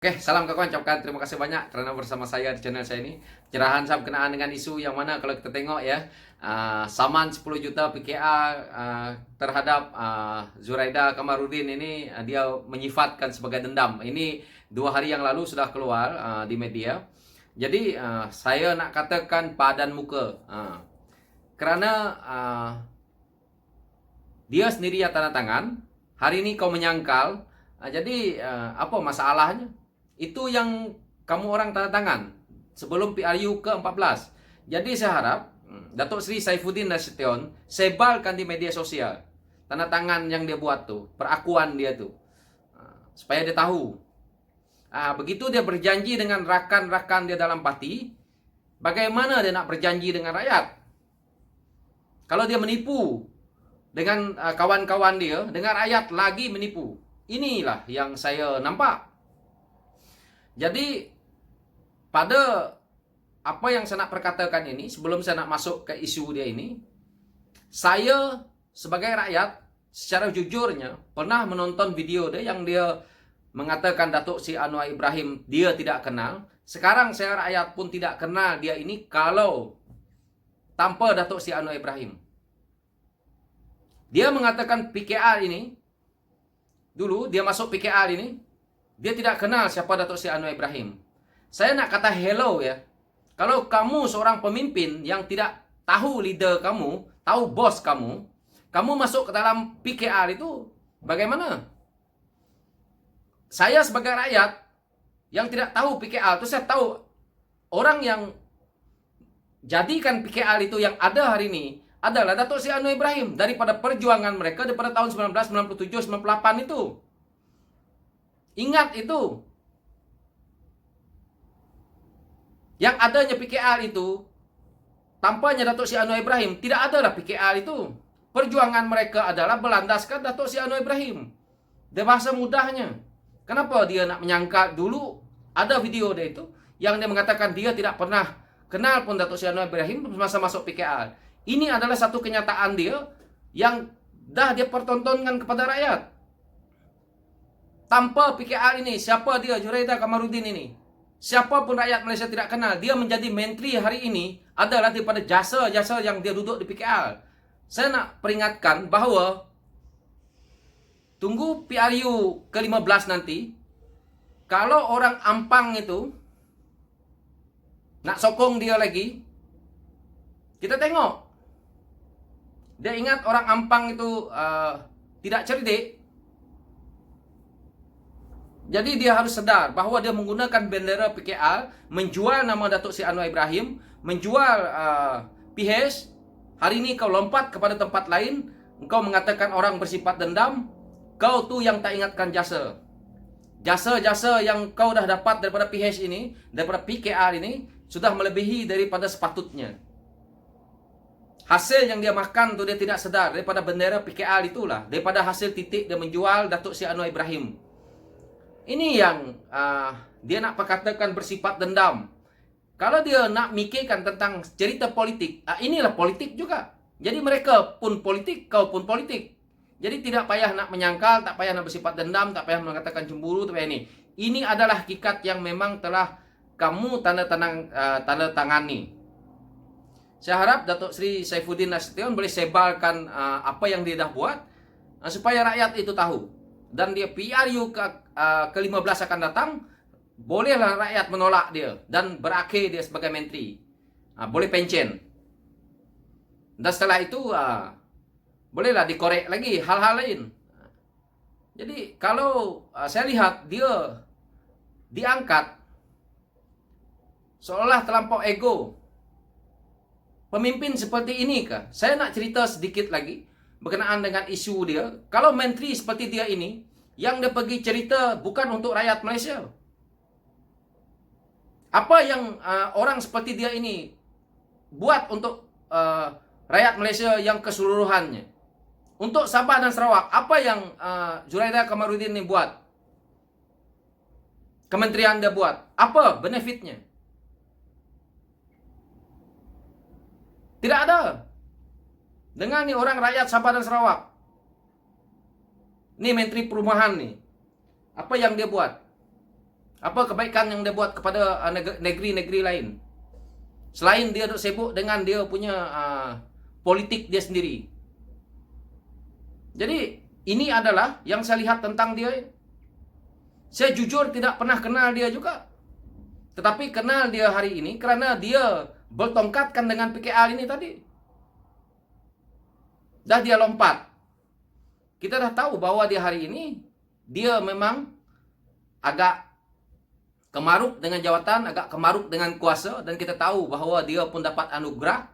Oke, salam kawan, ucapkan terima kasih banyak kerana bersama saya di channel saya ini. Pencerahan saya berkenaan dengan isu yang mana kalau kita tengok ya, saman 10 juta PKR terhadap Zuraida Kamarudin ini, dia menyifatkan sebagai dendam. Ini 2 hari yang lalu sudah keluar di media. Jadi saya nak katakan padan muka, kerana dia sendiri yang tanda tangan. Hari ini kau menyangkal, jadi apa masalahnya? Itu yang kamu orang tanda tangan sebelum PRU ke-14. Jadi saya harap Datuk Seri Saifuddin Nasution sebarkan di media sosial tanda tangan yang dia buat tuh, perakuan dia tuh, supaya dia tahu. Begitu dia berjanji dengan rakan-rakan dia dalam parti, bagaimana dia nak berjanji dengan rakyat? Kalau dia menipu dengan kawan-kawan dia, dengan rakyat lagi menipu. Inilah yang saya nampak. Jadi pada apa yang saya nak perkatakan ini, sebelum saya nak masuk ke isu dia ini, saya sebagai rakyat secara jujurnya pernah menonton video dia yang dia mengatakan Datuk Seri Anwar Ibrahim dia tidak kenal. Sekarang saya rakyat pun tidak kenal dia ini kalau tanpa Datuk Seri Anwar Ibrahim. Dia mengatakan PKR ini, dulu dia masuk PKR ini, dia tidak kenal siapa Datuk Seri Anwar Ibrahim. Saya nak kata hello ya. Kalau kamu seorang pemimpin yang tidak tahu leader kamu, tahu bos kamu, kamu masuk ke dalam PKR itu bagaimana? Saya sebagai rakyat yang tidak tahu PKR itu, saya tahu orang yang jadikan PKR itu yang ada hari ini adalah Datuk Seri Anwar Ibrahim daripada perjuangan mereka daripada tahun 1997-98 itu. Ingat itu. Yang adanya PKR itu, tanpanya Datuk Seri Anwar Ibrahim, tidak adalah PKR itu. Perjuangan mereka adalah berlandaskan Datuk Seri Anwar Ibrahim. Dia bahasa mudahnya. Kenapa dia nak menyangka dulu ada video dia itu yang dia mengatakan dia tidak pernah kenal pun Datuk Seri Anwar Ibrahim masa masuk PKR. Ini adalah satu kenyataan dia yang dah dia pertontonkan kepada rakyat. Tanpa PKR ini, siapa dia Zuraida Kamarudin ini? Siapapun rakyat Malaysia tidak kenal. Dia menjadi menteri hari ini adalah daripada jasa-jasa yang dia duduk di PKR. Saya nak peringatkan bahawa tunggu PRU ke-15 nanti, kalau orang Ampang itu nak sokong dia lagi, kita tengok. Dia ingat orang Ampang itu tidak cerdik. Jadi dia harus sedar bahawa dia menggunakan bendera PKR, menjual nama Datuk Seri Anwar Ibrahim, menjual PH. Hari ini kau lompat kepada tempat lain, engkau mengatakan orang bersifat dendam, kau tu yang tak ingatkan jasa. Jasa-jasa yang kau dah dapat daripada PH ini, daripada PKR ini, sudah melebihi daripada sepatutnya. Hasil yang dia makan tu dia tidak sedar daripada bendera PKR itulah, daripada hasil titik dia menjual Datuk Seri Anwar Ibrahim. Ini yang dia nak perkatakan bersifat dendam. Kalau dia nak mikirkan tentang cerita politik, inilah politik juga. Jadi mereka pun politik, kau pun politik. Jadi tidak payah nak menyangkal, tak payah nak bersifat dendam, tak payah mengatakan cemburu, tak payah ini. Ini adalah hakikat yang memang telah kamu tanda tangani. Saya harap Datuk Seri Saifuddin Nasution boleh sebarkan apa yang dia dah buat supaya rakyat itu tahu. Dan dia PRU ke-15 akan datang, bolehlah rakyat menolak dia dan berakhir dia sebagai menteri. Boleh pencen. Dan setelah itu bolehlah dikorek lagi hal-hal lain. Jadi kalau saya lihat dia diangkat seolah terlampau ego. Pemimpin seperti ini kah? Saya nak cerita sedikit lagi berkenaan dengan isu dia. Kalau menteri seperti dia ini, yang dia pergi cerita bukan untuk rakyat Malaysia. Apa yang orang seperti dia ini buat untuk rakyat Malaysia yang keseluruhannya? Untuk Sabah dan Sarawak, apa yang Zuraida Kamarudin ini buat? Kementerian dia buat. Apa benefitnya? Tidak ada. Dengan ni orang rakyat Sabah dan Sarawak. Ni Menteri Perumahan ni. Apa yang dia buat? Apa kebaikan yang dia buat kepada negeri-negeri lain? Selain dia sibuk dengan dia punya politik dia sendiri. Jadi ini adalah yang saya lihat tentang dia. Saya jujur tidak pernah kenal dia juga. Tetapi kenal dia hari ini karena dia bertongkatkan dengan PKL ini tadi. Dah dia lompat. Kita dah tahu bahwa dia hari ini dia memang agak kemaruk dengan jawatan, agak kemaruk dengan kuasa, dan kita tahu bahwa dia pun dapat anugerah.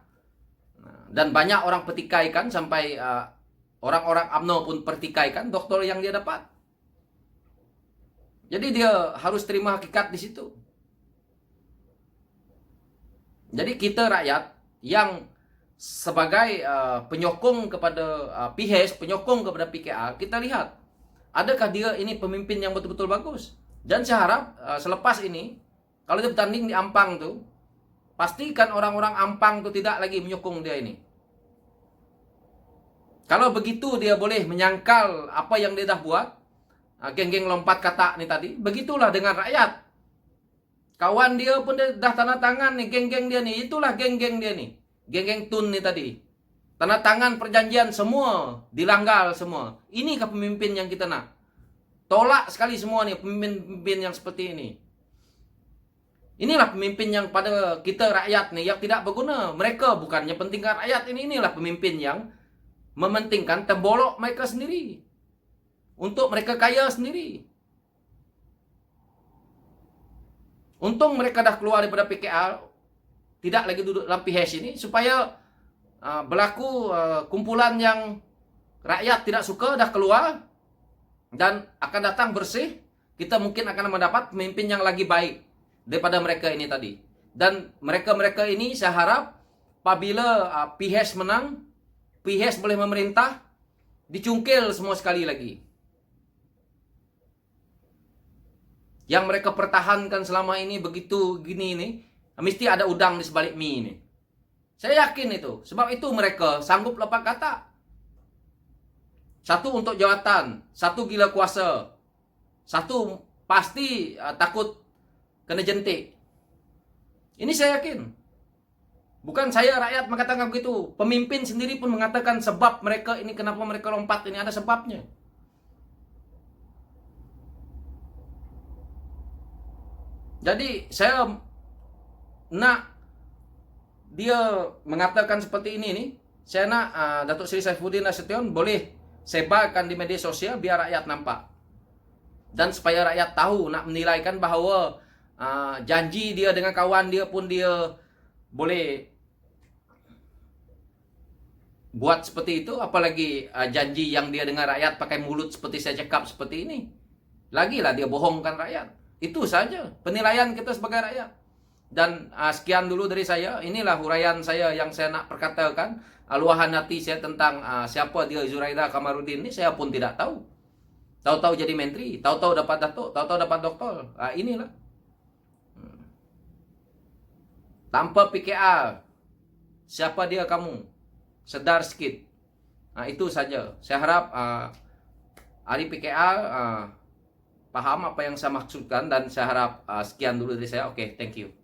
Dan banyak orang pertikaikan sampai orang-orang UMNO pun pertikaikan doktor yang dia dapat. Jadi dia harus terima hakikat di situ. Jadi kita rakyat yang sebagai penyokong kepada PHES, penyokong kepada PKL, kita lihat adakah dia ini pemimpin yang betul-betul bagus. Dan saya harap selepas ini, kalau dia bertanding di Ampang tuh, pastikan orang-orang Ampang tuh tidak lagi menyokong dia ini. Kalau begitu dia boleh menyangkal apa yang dia dah buat, geng-geng lompat kata nih tadi, begitulah dengan rakyat. Kawan dia pun dia dah tanda tangan nih, geng-geng dia nih, itulah geng-geng dia nih. Geng-geng Tun nih tadi. Tanda tangan perjanjian semua, dilanggar semua. Inikah pemimpin yang kita nak? Tolak sekali semua nih pemimpin-pemimpin yang seperti ini. Inilah pemimpin yang pada kita rakyat nih yang tidak berguna. Mereka bukannya pentingkan rakyat ini. Inilah pemimpin yang mementingkan tembolok mereka sendiri. Untuk mereka kaya sendiri. Untung mereka dah keluar daripada PKL. Tidak lagi duduk dalam PHES ini. Supaya berlaku kumpulan yang rakyat tidak suka dah keluar. Dan akan datang bersih. Kita mungkin akan mendapat pemimpin yang lagi baik daripada mereka ini tadi. Dan mereka-mereka ini saya harap apabila PHES menang, PHES boleh memerintah, dicungkil semua sekali lagi. Yang mereka pertahankan selama ini begitu gini ini, mesti ada udang di sebalik mie ini. Saya yakin itu. Sebab itu mereka sanggup lepas kata. Satu untuk jawatan, satu gila kuasa, satu pasti takut kena jentik. Ini saya yakin. Bukan saya rakyat mengatakan begitu. Pemimpin sendiri pun mengatakan sebab mereka ini, kenapa mereka lompat ini, ada sebabnya. Jadi saya nak dia mengatakan seperti ini nih. Saya nak Datuk Seri Saifuddin Nasution boleh sebarkan di media sosial biar rakyat nampak. Dan supaya rakyat tahu, nak menilaikan bahawa janji dia dengan kawan dia pun dia boleh buat seperti itu. Apalagi janji yang dia dengan rakyat pakai mulut seperti saya cakap seperti ini. Lagilah dia bohongkan rakyat. Itu saja penilaian kita sebagai rakyat. Dan sekian dulu dari saya. Inilah huraian saya yang saya nak perkatakan. Luahan hati saya tentang siapa dia Zuraida Kamarudin ini, saya pun tidak tahu. Tahu-tahu jadi menteri, tahu-tahu dapat datuk, tahu-tahu dapat doktor. Inilah. Tanpa PKL, siapa dia kamu? Sedar sikit. Itu saja. Saya harap hari PKL paham apa yang saya maksudkan, dan saya harap sekian dulu dari saya. Oke, thank you.